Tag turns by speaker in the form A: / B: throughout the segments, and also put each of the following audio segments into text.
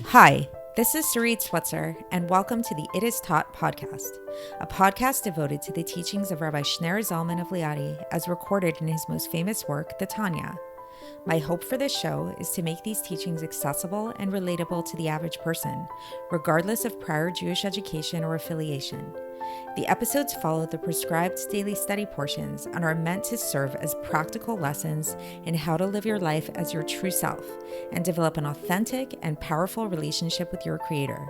A: Hi, this is Sarit Switzer, and welcome to the It Is Taught podcast, a podcast devoted to the teachings of Rabbi Shneur Zalman of Liadi as recorded in his most famous work, the Tanya. My hope for this show is to make these teachings accessible and relatable to the average person, regardless of prior Jewish education or affiliation. The episodes follow the prescribed daily study portions and are meant to serve as practical lessons in how to live your life as your true self and develop an authentic and powerful relationship with your Creator.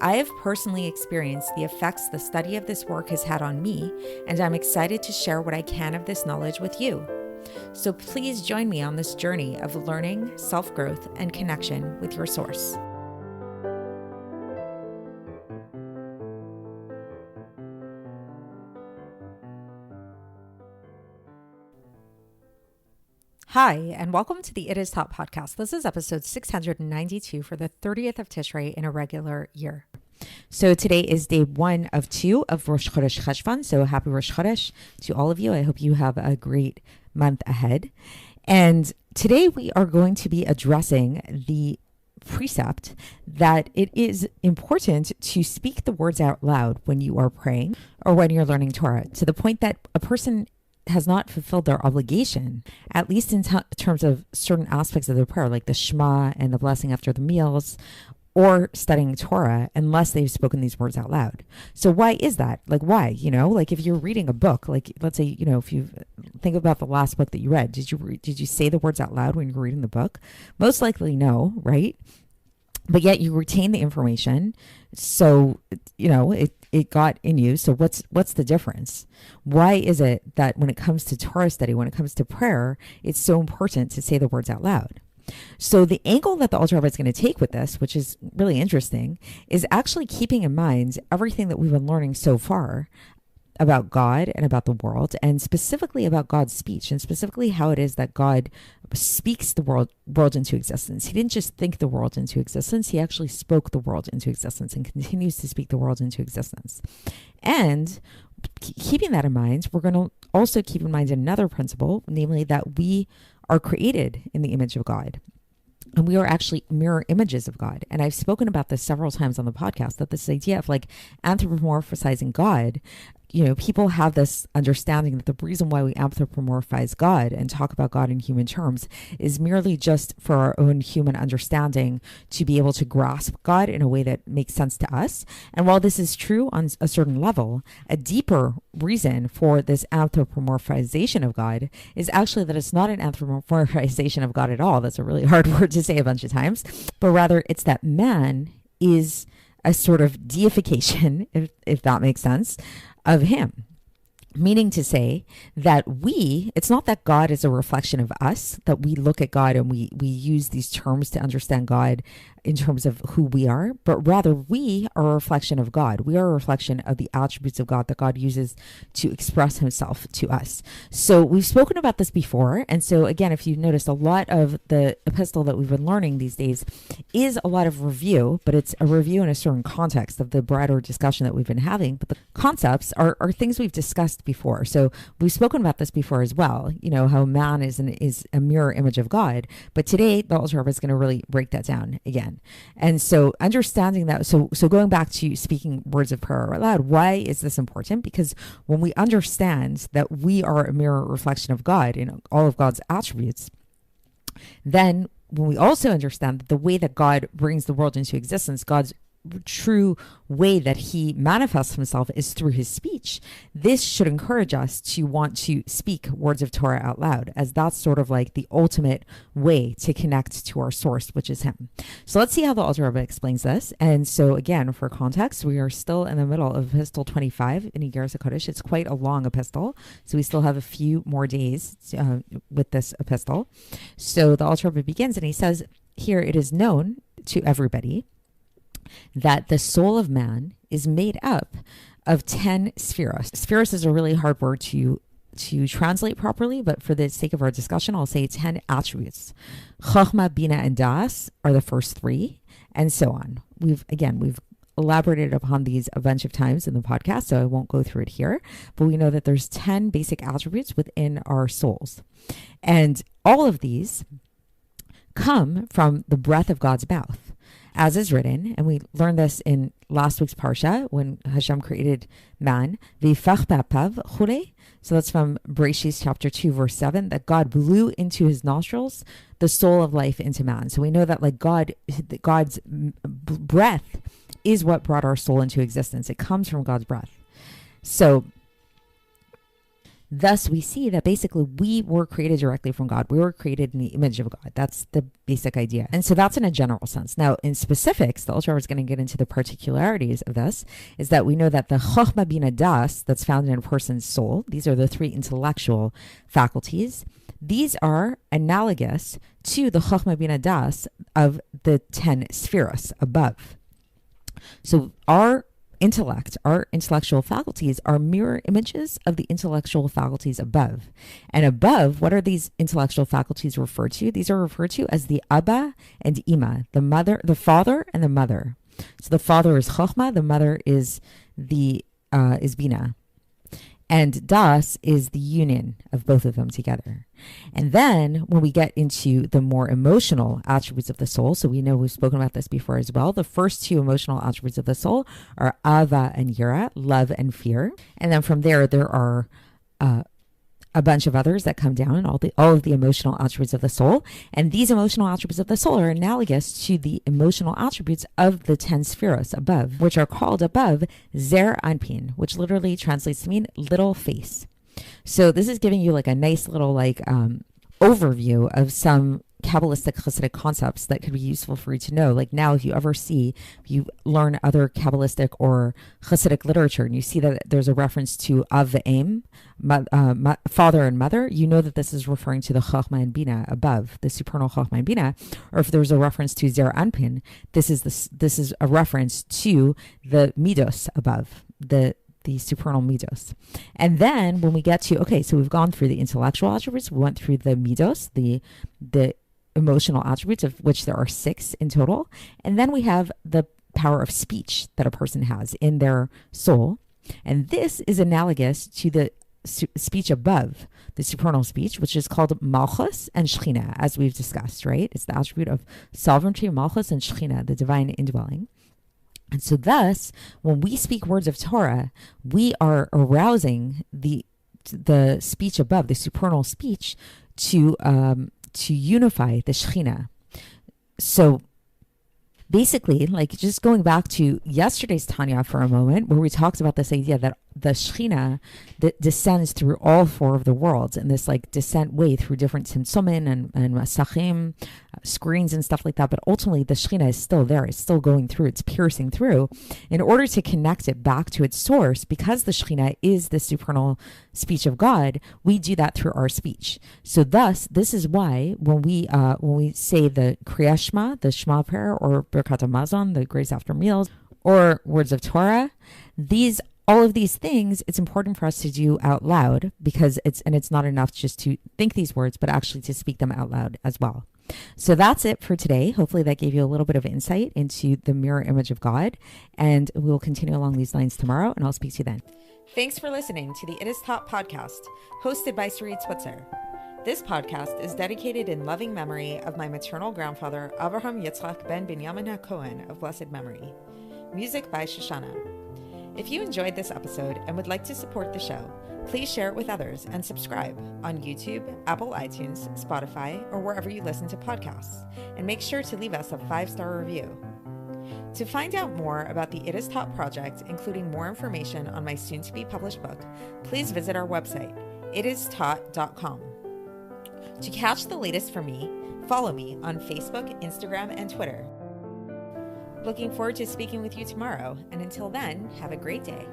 A: I have personally experienced the effects the study of this work has had on me, and I'm excited to share what I can of this knowledge with you. So please join me on this journey of learning, self-growth, and connection with your source. Hi, and welcome to the It Is Taught podcast. This is episode 692 for the 30th of Tishrei in a regular year. So today is day 1 of 2 of Rosh Chodesh Cheshvan. So happy Rosh Chodesh to all of you. I hope you have a great month ahead. And today we are going to be addressing the precept that it is important to speak the words out loud when you are praying or when you're learning Torah, to the point that a person has not fulfilled their obligation, at least in terms of certain aspects of their prayer, like the Shema and the blessing after the meals, or studying Torah, unless they've spoken these words out loud. So why is that? Like, why? Like if you're reading a book, like let's say, if you think about the last book that you read, did you say the words out loud when you were reading the book? Most likely no, right? But yet you retain the information. So, it got in you. So what's the difference? Why is it that when it comes to Torah study, when it comes to prayer, it's so important to say the words out loud? So the angle that the Alter Rebbe is going to take with this, which is really interesting, is actually keeping in mind everything that we've been learning so far about God and about the world, and specifically about God's speech, and specifically how it is that God speaks the world into existence. He didn't just think the world into existence, he actually spoke the world into existence and continues to speak the world into existence. And keeping that in mind, we're going to also keep in mind another principle, namely that we are created in the image of God. And we are actually mirror images of God. And I've spoken about this several times on the podcast, that this idea of like anthropomorphizing God, people have this understanding that the reason why we anthropomorphize God and talk about God in human terms is merely just for our own human understanding, to be able to grasp God in a way that makes sense to us. And while this is true on a certain level, a deeper reason for this anthropomorphization of God is actually that it's not an anthropomorphization of God at all. That's a really hard word to say a bunch of times, but rather it's that man is a sort of deification, if that makes sense, of him. Meaning to say that it's not that God is a reflection of us, that we look at God and we use these terms to understand God in terms of who we are, but rather we are a reflection of God. We are a reflection of the attributes of God that God uses to express himself to us. So we've spoken about this before. And so again, if you've noticed, a lot of the epistle that we've been learning these days is a lot of review, but it's a review in a certain context of the broader discussion that we've been having. But the concepts are things we've discussed before. So we've spoken about this before as well, how man is a mirror image of God. But today, the Alter Rebbe is going to really break that down again. And so understanding that, so going back to speaking words of prayer out loud, why is this important? Because when we understand that we are a mirror reflection of God in all of God's attributes, then when we also understand that the way that God brings the world into existence, God's true way that he manifests himself is through his speech, this should encourage us to want to speak words of Torah out loud, as that's sort of like the ultimate way to connect to our source, which is him. So let's see how the Alter Rebbe explains this. And so again, for context, we are still in the middle of Epsistle 25 in Iggeres HaKodesh. It's quite a long epistle, so we still have a few more days with this epistle. So the Alter Rebbe begins and he says, here it is known to everybody that the soul of man is made up of 10 spheros. Spheros is a really hard word to translate properly, but for the sake of our discussion, I'll say 10 attributes. Chochmah, Bina, and Das are the first 3, and so on. We've elaborated upon these a bunch of times in the podcast, so I won't go through it here, but we know that there's 10 basic attributes within our souls. And all of these come from the breath of God's mouth. as is written, and we learned this in last week's Parsha when Hashem created man, v'yifach b'apav chulei. So that's from Bereshit chapter 2, verse 7, that God blew into his nostrils the soul of life into man. So we know that like God's breath is what brought our soul into existence. It comes from God's breath. So thus, we see that basically we were created directly from God. We were created in the image of God. That's the basic idea. And so that's in a general sense. Now, in specifics, the Alter Rebbe is going to get into the particularities of this, is that we know that the Chochmah Bina Das that's found in a person's soul, these are the three intellectual faculties, these are analogous to the Chochmah Bina Das of the 10 spheros above. So our intellect, our intellectual faculties are mirror images of the intellectual faculties above. And above, what are these intellectual faculties referred to? These are referred to as the Abba and Ima, the mother, the father and the mother. So the father is Chochmah, the mother is Bina. And Das is the union of both of them together. And then when we get into the more emotional attributes of the soul, so we know we've spoken about this before as well, the first two emotional attributes of the soul are Ava and Yira, love and fear. And then from there are a bunch of others that come down, all of the emotional attributes of the soul. And these emotional attributes of the soul are analogous to the emotional attributes of the 10 spheros above, which are called above Zer Anpin, which literally translates to mean little face. So this is giving you like a nice little overview of some Kabbalistic Hasidic concepts that could be useful for you to know. Like now, if you learn other Kabbalistic or Hasidic literature and you see that there's a reference to Av ve'em, father and mother, you know that this is referring to the Chochmah and Bina above, the supernal Chochmah and Bina. Or if there's a reference to Zer Anpin, this is a reference to the Midos above, the supernal midos. And then when we get to, so we've gone through the intellectual attributes, we went through the midos, the emotional attributes, of which there are 6 in total. And then we have the power of speech that a person has in their soul. And this is analogous to the speech above, the supernal speech, which is called Malchus and Shechina, as we've discussed, right? It's the attribute of sovereignty, Malchus and Shechina, the divine indwelling. And so thus, when we speak words of Torah, we are arousing the speech above, the supernal speech, to unify the Shekhinah. So basically, like just going back to yesterday's Tanya for a moment, where we talked about this idea that the Shekhinah that descends through all 4 of the worlds in this like descent way through different tzimtzumim and masachim, screens and stuff like that. But ultimately the Shekhinah is still there. It's still going through. It's piercing through in order to connect it back to its source. Because the Shekhinah is the supernal speech of God, we do that through our speech. So thus, this is why when we say the Kriyat Shema, the Shema prayer, or Birkat HaMazon, the grace after meals, or words of Torah, all of these things, it's important for us to do out loud, because it's not enough just to think these words, but actually to speak them out loud as well. So that's it for today. Hopefully that gave you a little bit of insight into the mirror image of God, and we will continue along these lines tomorrow, and I'll speak to you then. Thanks for listening to the It Is Taught podcast, hosted by Sarit Switzer. This podcast is dedicated in loving memory of my maternal grandfather, Avraham Yitzchak ben Binyamin HaKohen of blessed memory. Music by Shoshana. If you enjoyed this episode and would like to support the show, please share it with others and subscribe on YouTube, Apple iTunes, Spotify, or wherever you listen to podcasts. And make sure to leave us a 5-star review. To find out more about the It Is Taught project, including more information on my soon-to-be published book, please visit our website, itistaught.com. To catch the latest from me, follow me on Facebook, Instagram, and Twitter. Looking forward to speaking with you tomorrow, and until then, have a great day.